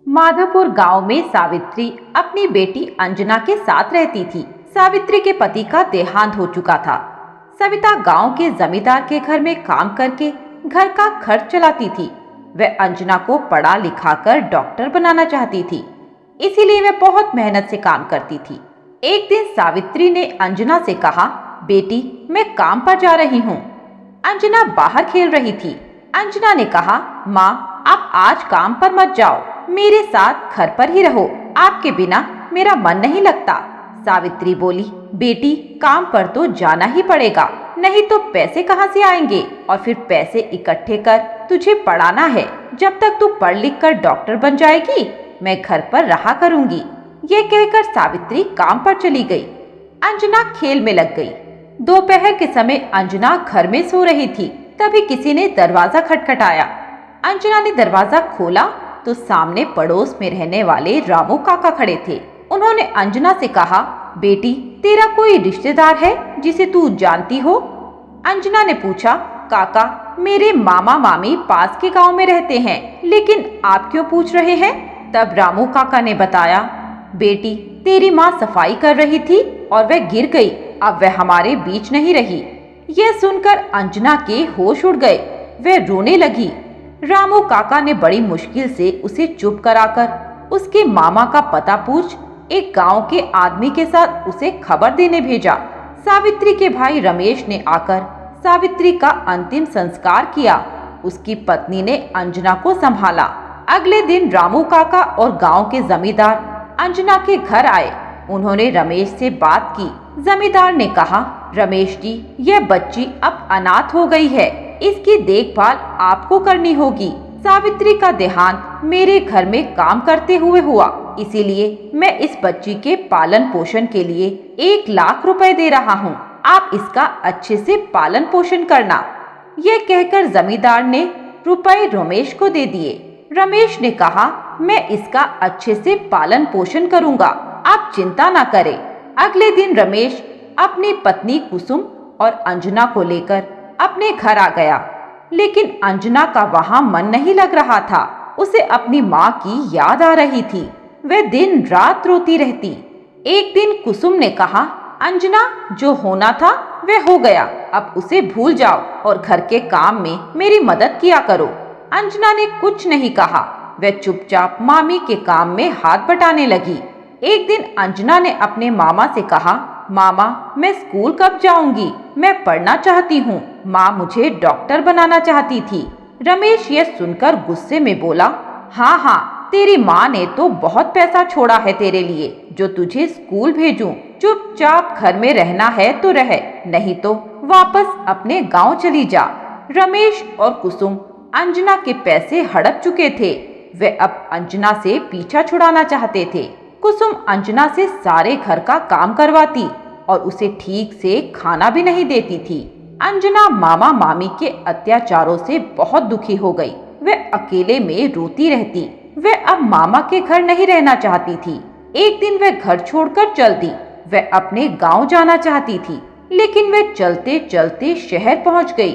माधवपुर गांव में सावित्री अपनी बेटी अंजना के साथ रहती थी। सावित्री के पति का देहांत हो चुका था। सविता गांव के जमींदार के घर में काम करके घर का खर्च चलाती थी। वह अंजना को पढ़ा लिखा कर डॉक्टर बनाना चाहती थी, इसीलिए वह बहुत मेहनत से काम करती थी। एक दिन सावित्री ने अंजना से कहा, बेटी मैं काम पर जा रही हूँ। अंजना बाहर खेल रही थी। अंजना ने कहा, माँ आप आज काम पर मत जाओ, मेरे साथ घर पर ही रहो, आपके बिना मेरा मन नहीं लगता। सावित्री बोली, बेटी काम पर तो जाना ही पड़ेगा, नहीं तो पैसे कहाँ से आएंगे, और फिर पैसे इकट्ठे कर तुझे पढ़ाना है। जब तक तू पढ़ लिख कर डॉक्टर बन जाएगी मैं घर पर रहा करूंगी। ये कहकर सावित्री काम पर चली गई। अंजना खेल में लग गई। दोपहर के समय अंजना घर में सो रही थी, तभी किसी ने दरवाजा खटखटाया। अंजना ने दरवाजा खोला तो सामने पड़ोस में रहने वाले रामू काका खड़े थे। उन्होंने अंजना से कहा, बेटी तेरा कोई रिश्तेदार है जिसे तू जानती हो? अंजना ने पूछा, काका मेरे मामा मामी पास के गांव में रहते हैं, लेकिन आप क्यों पूछ रहे हैं? तब रामू काका ने बताया, बेटी तेरी माँ सफाई कर रही थी और वह गिर गई, अब वह हमारे बीच नहीं रही। यह सुनकर अंजना के होश उड़ गए, वह रोने लगी। रामू काका ने बड़ी मुश्किल से उसे चुप कराकर उसके मामा का पता पूछ एक गांव के आदमी के साथ उसे खबर देने भेजा। सावित्री के भाई रमेश ने आकर सावित्री का अंतिम संस्कार किया। उसकी पत्नी ने अंजना को संभाला। अगले दिन रामू काका और गांव के जमींदार अंजना के घर आए। उन्होंने रमेश से बात की। जमींदार ने कहा, रमेश जी यह बच्ची अब अनाथ हो गई है, इसकी देखभाल आपको करनी होगी। सावित्री का देहांत मेरे घर में काम करते हुए हुआ, इसीलिए मैं इस बच्ची के पालन पोषण के लिए 1 लाख रुपए दे रहा हूँ। आप इसका अच्छे से पालन पोषण करना। यह कहकर जमींदार ने रुपए रमेश को दे दिए। रमेश ने कहा, मैं इसका अच्छे से पालन पोषण करूँगा, आप चिंता ना करें। अगले दिन रमेश अपनी पत्नी कुसुम और अंजना को लेकर अपने घर आ गया, लेकिन अंजना का वहां मन नहीं लग रहा था। उसे अपनी माँ की याद आ रही थी। वह दिन रात रोती रहती। एक दिन कुसुम ने कहा, अंजना जो होना था वह हो गया, अब उसे भूल जाओ और घर के काम में मेरी मदद किया करो। अंजना ने कुछ नहीं कहा, वह चुपचाप मामी के काम में हाथ बटाने लगी। एक दिन अंजना ने अपने मामा से कहा, मामा मैं स्कूल कब जाऊंगी, मैं पढ़ना चाहती हूँ। माँ मुझे डॉक्टर बनाना चाहती थी। रमेश यह सुनकर गुस्से में बोला, हाँ हाँ तेरी माँ ने तो बहुत पैसा छोड़ा है तेरे लिए जो तुझे स्कूल भेजूं। चुपचाप घर में रहना है तो रह, नहीं तो वापस अपने गांव चली जा। रमेश और कुसुम अंजना के पैसे हड़प चुके थे। वे अब अंजना से पीछा छुड़ाना चाहते थे। कुसुम अंजना से सारे घर का काम करवाती और उसे ठीक से खाना भी नहीं देती थी। अंजना मामा मामी के अत्याचारों से बहुत दुखी हो गई। वह अकेले में रोती रहती। वह अब मामा के घर नहीं रहना चाहती थी। एक दिन वह घर छोड़कर चल दी। वह अपने गांव जाना चाहती थी, लेकिन वह चलते चलते शहर पहुंच गई।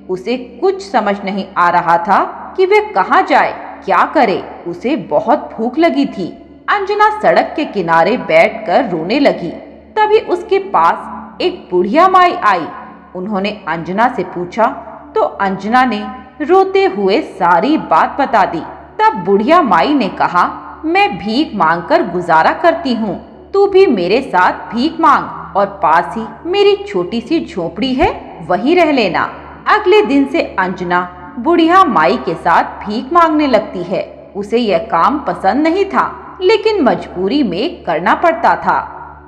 उसे कुछ समझ नहीं आ रहा था कि वह कहाँ जाए, क्या करे। उसे बहुत भूख लगी थी। अंजना सड़क के किनारे बैठकर रोने लगी। तभी उसके पास एक बुढ़िया माई आई। उन्होंने अंजना से पूछा तो अंजना ने रोते हुए सारी बात बता दी। तब बुढ़िया माई ने कहा, मैं भीख मांगकर गुजारा करती हूँ, तू भी मेरे साथ भीख मांग और पास ही मेरी छोटी सी झोपड़ी है, वहीं रह लेना। अगले दिन से अंजना बुढ़िया माई के साथ भीख मांगने लगती है। उसे यह काम पसंद नहीं था, लेकिन मजबूरी में करना पड़ता था।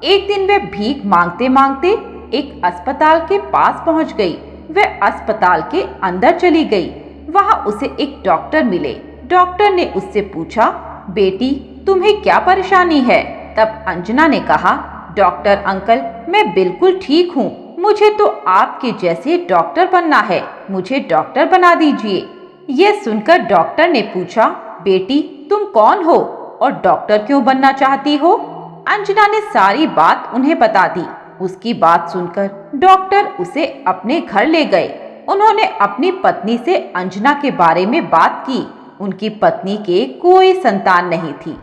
एक दिन वह भीख मांगते मांगते एक अस्पताल के पास पहुंच गई। वह अस्पताल के अंदर चली गई। वहां उसे एक डॉक्टर मिले। डॉक्टर ने उससे पूछा, बेटी तुम्हें क्या परेशानी है? तब अंजना ने कहा, डॉक्टर अंकल मैं बिल्कुल ठीक हूँ, मुझे तो आपके जैसे डॉक्टर बनना है, मुझे डॉक्टर बना दीजिए। यह सुनकर डॉक्टर ने पूछा, बेटी तुम कौन हो और डॉक्टर क्यों बनना चाहती हो? अंजना ने सारी बात उन्हें बता दी। उसकी बात सुनकर डॉक्टर उसे अपने घर ले गए। उन्होंने अपनी पत्नी से अंजना के बारे में बात की। उनकी पत्नी के कोई संतान नहीं थी।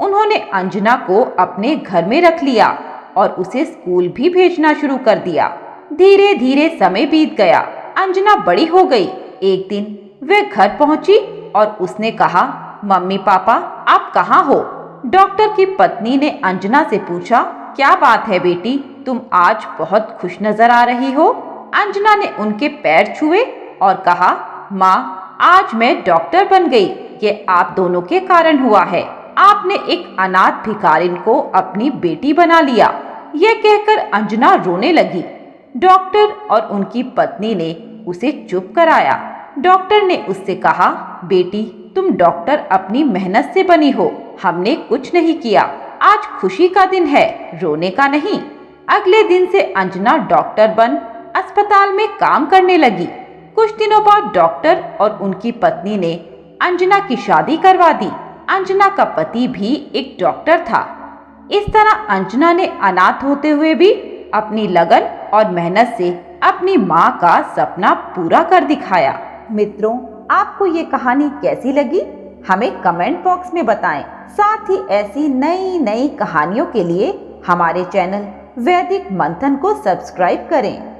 उन्होंने अंजना को अपने घर में रख लिया और उसे स्कूल भी भेजना शुरू कर दिया। धीरे धीरे समय बीत गया। अंजना बड़ी हो गई। एक दिन वह घर पहुंची और उसने कहा, मम्मी पापा आप कहाँ हो? डॉक्टर की पत्नी ने अंजना से पूछा, क्या बात है बेटी, तुम आज बहुत खुश नजर आ रही हो। अंजना ने उनके पैर छुए और कहा, माँ आज मैं डॉक्टर बन गई। ये आप दोनों के कारण हुआ है। आपने एक अनाथ भिखारिन को अपनी बेटी बना लिया। यह कहकर अंजना रोने लगी। डॉक्टर और उनकी पत्नी ने उसे चुप कराया। डॉक्टर ने उससे कहा, बेटी तुम डॉक्टर अपनी मेहनत से बनी हो, हमने कुछ नहीं किया। आज खुशी का दिन है, रोने का नहीं। अगले दिन से अंजना डॉक्टर बन अस्पताल में काम करने लगी। कुछ दिनों बाद डॉक्टर और उनकी पत्नी ने अंजना की शादी करवा दी। अंजना का पति भी एक डॉक्टर था। इस तरह अंजना ने अनाथ होते हुए भी अपनी लगन और मेहनत से अपनी माँ का सपना पूरा कर दिखाया। मित्रों, आपको ये कहानी कैसी लगी हमें कमेंट बॉक्स में बताएं। साथ ही ऐसी नई नई कहानियों के लिए हमारे चैनल वैदिक मंथन को सब्सक्राइब करें।